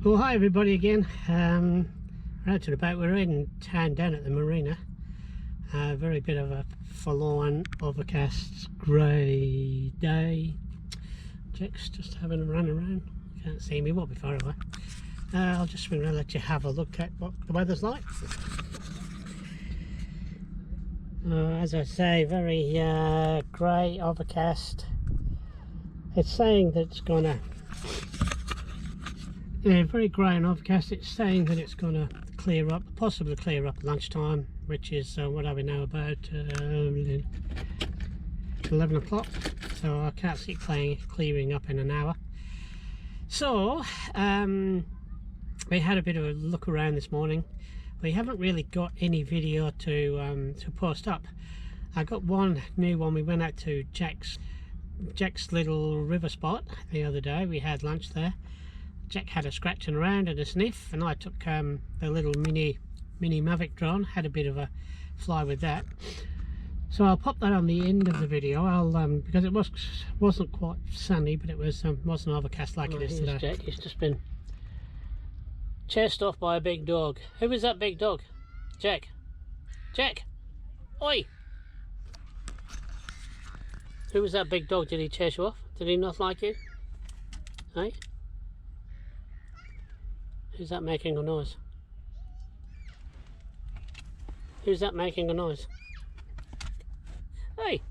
Well, hi everybody again. We're out and about. We're in town down at the marina. Very bit of a forlorn, overcast, grey day. Jack's just having a run around. Can't see me, won't be far away. I'll just swing around and let you have a look at what the weather's like. As I say, very grey, overcast. It's saying that it's gonna very grey and overcast. It's saying that it's going to clear up, possibly clear up at lunchtime, which is what are we now, about 11 o'clock. So I can't see it clearing up in an hour. So we had a bit of a look around this morning. We haven't really got any video to post up. I got one new one. We went out to Jack's little river spot the other day. We had lunch there. Jack had a scratching around and a sniff, and I took the little mini Mavic drone, had a bit of a fly with that. So I'll pop that on the end of the video. I'll because it wasn't quite sunny, but it wasn't overcast like it is today. Jack, he's just been chased off by a big dog. Who was that big dog? Jack. Jack. Oi. Who was that big dog? Did he chase you off? Did he not like you? Hey? Who's that making a noise? Who's that making a noise? Hey!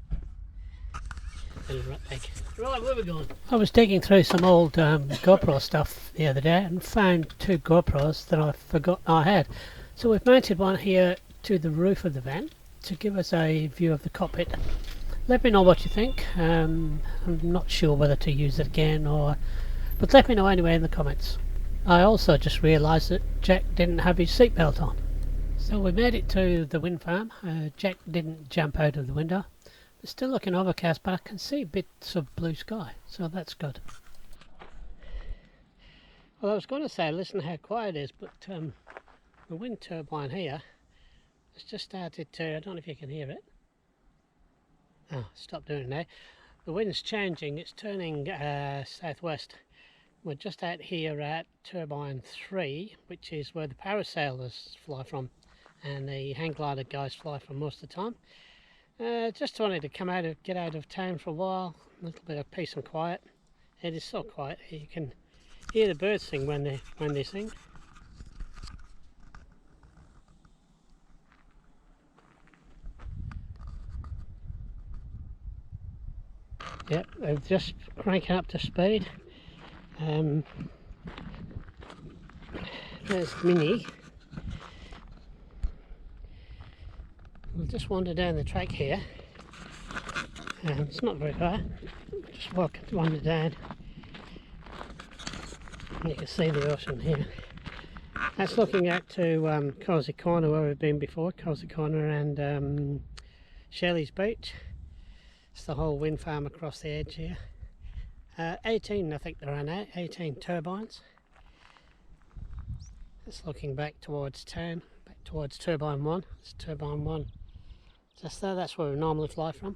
Little rat bag. Right, where are we going? I was digging through some old GoPro stuff the other day and found two GoPros that I forgot I had. So we've mounted one here to the roof of the van to give us a view of the cockpit. Let me know what you think. I'm not sure whether to use it again but let me know anyway in the comments. I also just realised that Jack didn't have his seatbelt on. So we made it to the wind farm. Jack didn't jump out of the window. It's still looking overcast, but I can see bits of blue sky, so that's good. Well, I was going to say, listen how quiet it is, but the wind turbine here has just started to, I don't know if you can hear it. Oh, stop doing it now. The wind's changing, it's turning southwest. We're just out here at turbine 3, which is where the parasailers fly from and the hang glider guys fly from most of the time. Just wanted to get out of town for a while, a little bit of peace and quiet. It is so quiet, you can hear the birds sing when they sing. Yep, they're just cranking up to speed. There's Mini. We'll just wander down the track here. It's not very far. Just wander down. And you can see the ocean here. That's looking out to Cosy Corner, where we've been before. Cosy Corner and Shelley's Beach. It's the whole wind farm across the edge here. 18 I think there are now, 18 turbines. It's looking back towards town, back towards turbine 1. It's turbine 1 just there, that's where we normally fly from.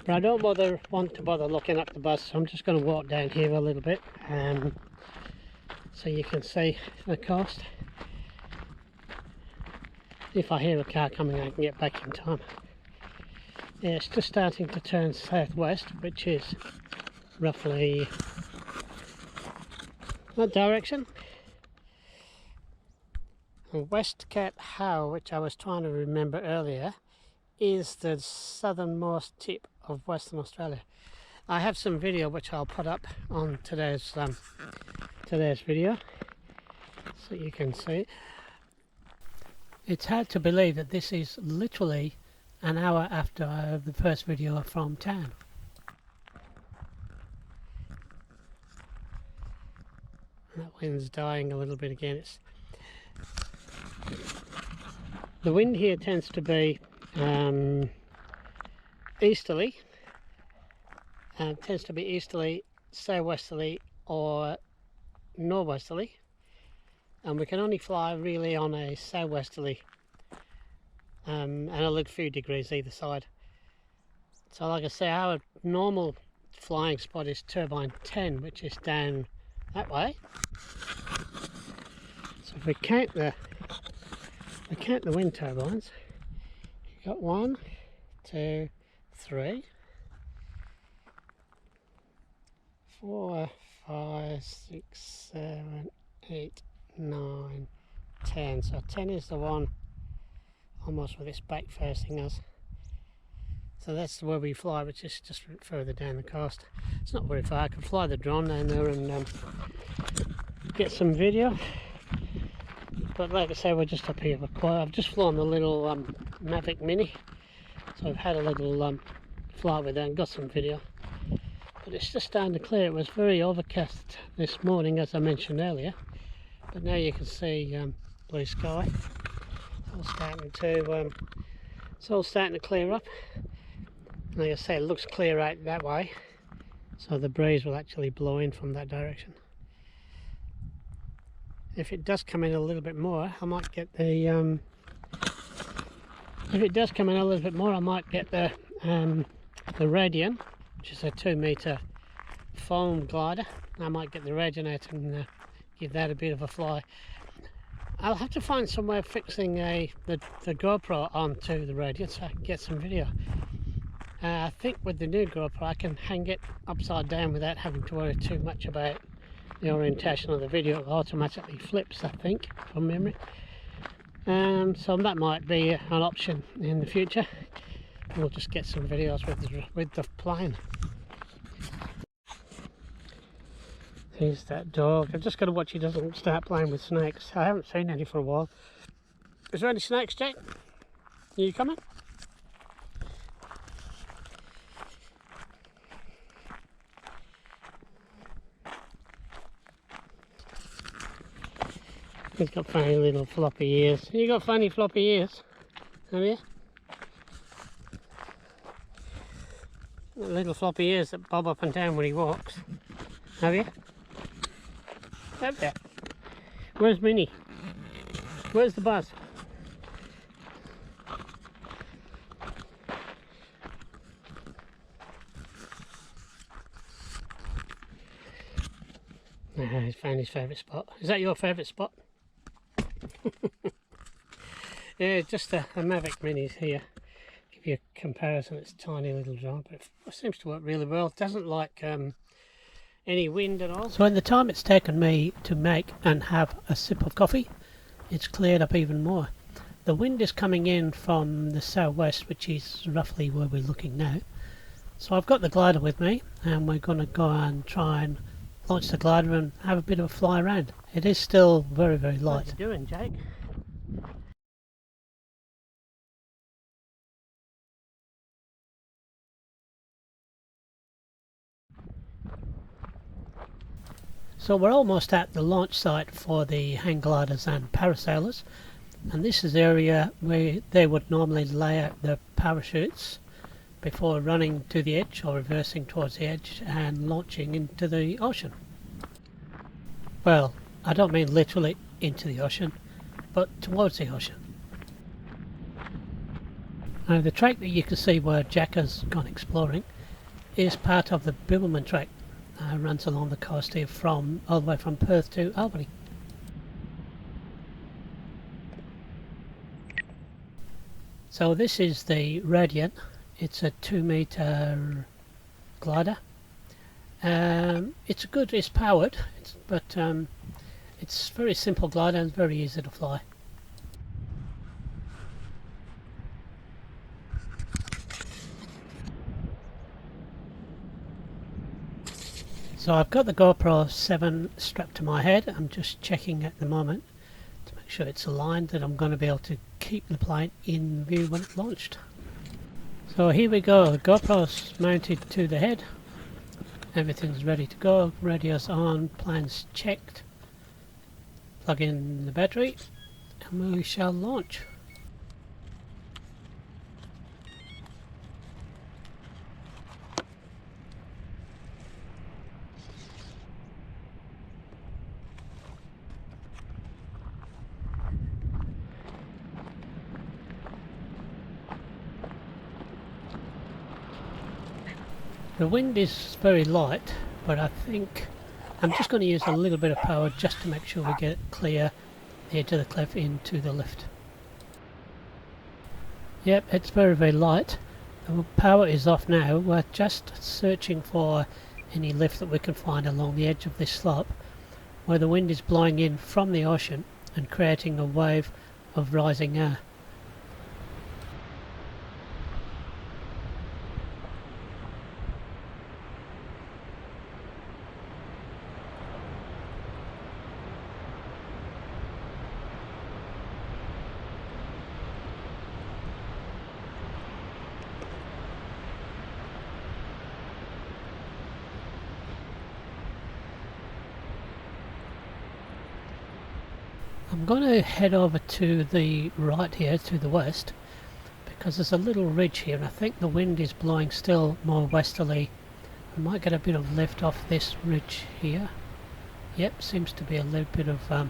But I don't want to bother looking up the bus, so I'm just going to walk down here a little bit so you can see the coast. If I hear a car coming, I can get back in time. Yeah, it's just starting to turn southwest, which is roughly that direction. And West Cape Howe, which I was trying to remember earlier, is the southernmost tip of Western Australia. I have some video which I'll put up on today's video, so you can see. It's hard to believe that this is literally an hour after the first video from town. That wind's dying a little bit again. The wind here tends to be easterly, southwesterly or northwesterly, and we can only fly really on a southwesterly and a little few degrees either side. So like I say, our normal flying spot is turbine 10, which is down that way. So if we count the wind turbines, you've got 1, 2, 3, 4, 5, 6, 7, 8, 9, 10. So 10 is the one almost with its back facing us. So that's where we fly, which is just further down the coast. It's not very far. I could fly the drone down there and get some video. But like I say, we're just up here for quiet. I've just flown the little Mavic Mini. So I've had a little flight with that and got some video. But it's just starting to clear. It was very overcast this morning, as I mentioned earlier. But now you can see blue sky. It's all starting to clear up. Like I say, it looks clear out that way, so the breeze will actually blow in from that direction. If it does come in a little bit more, I might get the Radian, which is a 2-meter foam glider. I might get the Radian out and give that a bit of a fly. I'll have to find somewhere fixing the GoPro onto the Radian so I can get some video. I think with the new GoPro I can hang it upside down without having to worry too much about the orientation of the video. It automatically flips, I think, from memory. So that might be an option in the future. We'll just get some videos with the plane. Here's that dog. I've just got to watch he doesn't start playing with snakes. I haven't seen any for a while. Is there any snakes, Jake? Are you coming? He's got funny little floppy ears. You got funny floppy ears, have you? Little floppy ears that bob up and down when he walks, have you? Up there. Where's Minnie? Where's the bus? He's found his favourite spot. Is that your favourite spot? Yeah, just a Mavic Minis here. Give you a comparison. It's a tiny little drone, but it seems to work really well. It doesn't like any wind at all. So in the time it's taken me to make and have a sip of coffee, it's cleared up even more. The wind is coming in from the southwest, which is roughly where we're looking now. So I've got the glider with me and we're going to go and try and launch the glider and have a bit of a fly around. It is still very, very light. What are you doing, Jake? So we're almost at the launch site for the hang gliders and parasailers, and this is the area where they would normally lay out the parachutes before running to the edge or reversing towards the edge and launching into the ocean. Well, I don't mean literally into the ocean, but towards the ocean. Now the track that you can see where Jack has gone exploring is part of the Bibbleman track. Runs along the coast here all the way from Perth to Albany. So this is the Radian. It's a 2-meter glider. It's powered, but it's very simple glider and very easy to fly. So I've got the GoPro 7 strapped to my head. I'm just checking at the moment to make sure it's aligned, that I'm going to be able to keep the plane in view when it's launched. So here we go, the GoPro's mounted to the head. Everything's ready to go, radio's on, plane's checked. Plug in the battery and we shall launch. The wind is very light, but I think I'm just going to use a little bit of power just to make sure we get it clear the edge of the cliff into the lift. Yep, it's very light. The power is off now. We're just searching for any lift that we can find along the edge of this slope where the wind is blowing in from the ocean and creating a wave of rising air. I'm going to head over to the right here, to the west, because there's a little ridge here and I think the wind is blowing still more westerly. I might get a bit of lift off this ridge here. Yep, seems to be a little bit of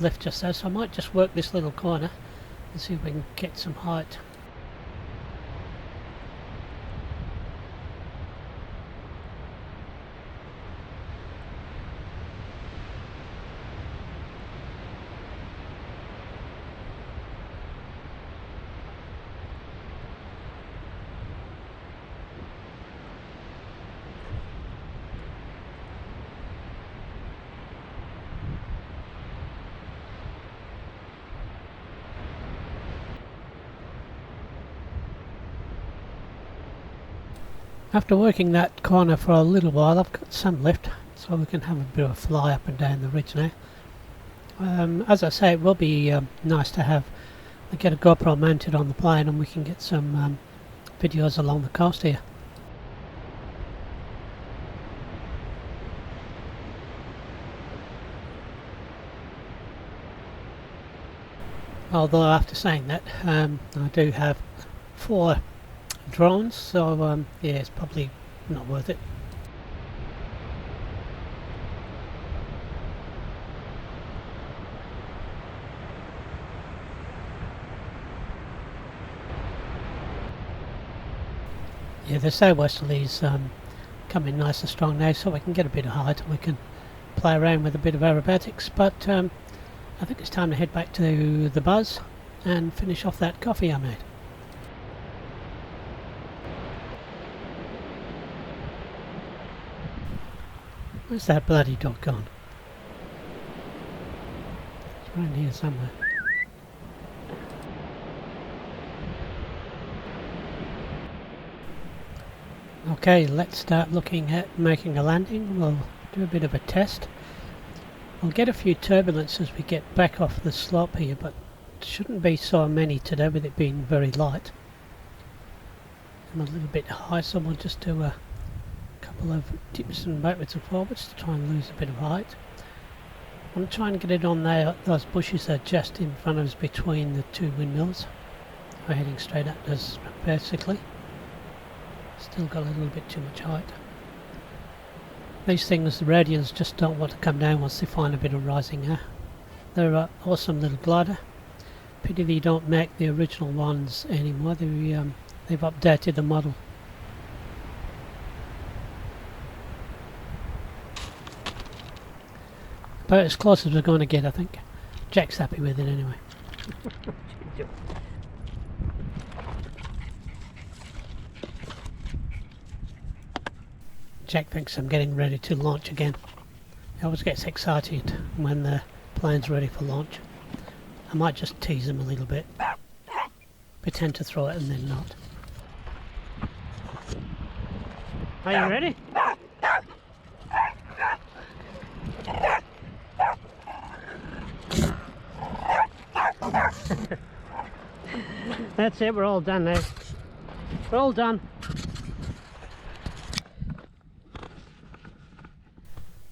lift just there, so I might just work this little corner and see if we can get some height. After working that corner for a little while, I've got some lift, so we can have a bit of a fly up and down the ridge now. As I say, it will be nice to have get a GoPro mounted on the plane and we can get some videos along the coast here. Although after saying that, I do have 4 drones, so yeah, it's probably not worth it. Yeah, the southwesterlies coming nice and strong now, so we can get a bit of height and we can play around with a bit of aerobatics, but I think it's time to head back to the Buzz and finish off that coffee I made. Where's that bloody dog gone? It's around here somewhere. Okay, let's start looking at making a landing. We'll do a bit of a test. We'll get a few turbulence as we get back off the slope here, but it shouldn't be so many today with it being very light. I'm a little bit high, so we'll just do a couple of dips and backwards and forwards to try and lose a bit of height. I'm trying to get it on there. Those bushes are just in front of us between the 2 windmills. We're heading straight at us basically. Still got a little bit too much height. These things, the radials, just don't want to come down once they find a bit of rising air. They're an awesome little glider. Pity they don't make the original ones anymore. They've updated the model. About as close as we're going to get, I think. Jack's happy with it anyway. Jack thinks I'm getting ready to launch again. He always gets excited when the plane's ready for launch. I might just tease him a little bit. Pretend to throw it and then not. Are you ready? That's it, we're all done now. We're all done.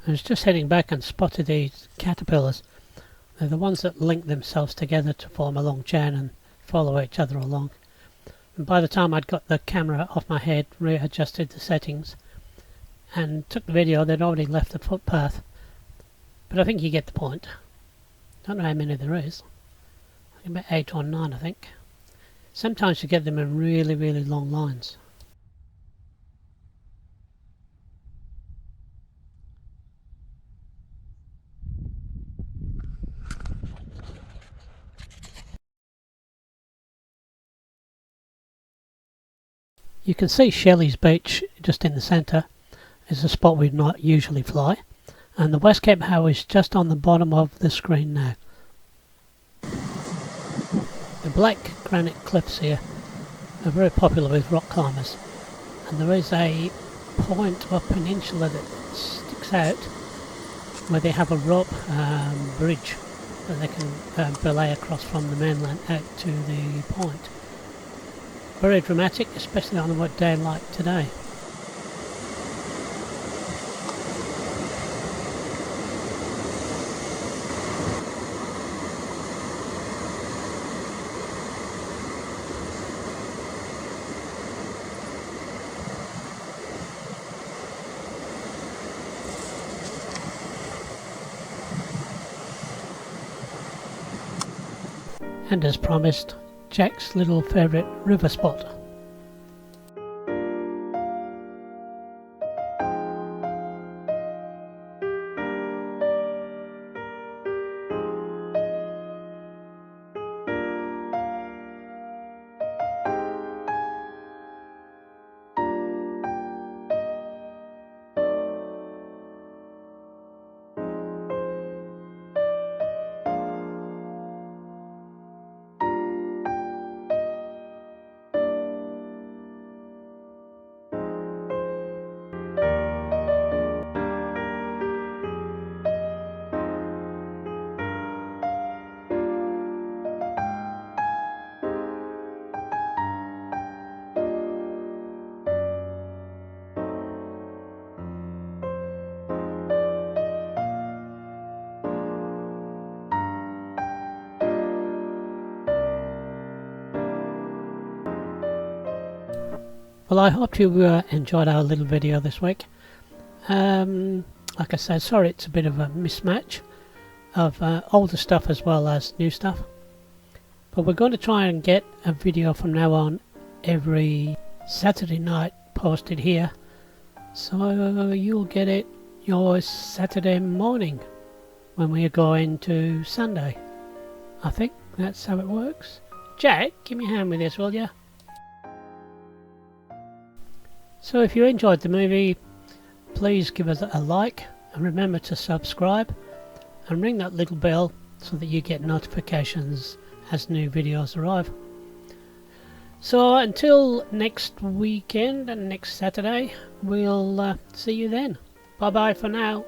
I was just heading back and spotted these caterpillars. They're the ones that link themselves together to form a long chain and follow each other along. And by the time I'd got the camera off my head, readjusted the settings and took the video, they'd already left the footpath. But I think you get the point. Don't know how many there is. About 8 or 9, I think. Sometimes you get them in really long lines. You can see Shelley's Beach just in the centre. It's a spot we'd not usually fly. And the West Cape Howe is just on the bottom of the screen now. The black granite cliffs here are very popular with rock climbers. And there is a point or peninsula that sticks out where they have a rope bridge that they can belay across from the mainland out to the point. Very dramatic, especially on a wet day like today. And as promised, Jack's little favourite river spot. Well, I hope you enjoyed our little video this week. Like I said, sorry it's a bit of a mismatch of older stuff as well as new stuff. But we're going to try and get a video from now on every Saturday night posted here. So you'll get it your Saturday morning when we go into Sunday. I think that's how it works. Jack, give me a hand with this, will you? So if you enjoyed the movie, please give us a like and remember to subscribe and ring that little bell so that you get notifications as new videos arrive. So until next weekend and next Saturday, we'll see you then. Bye bye for now.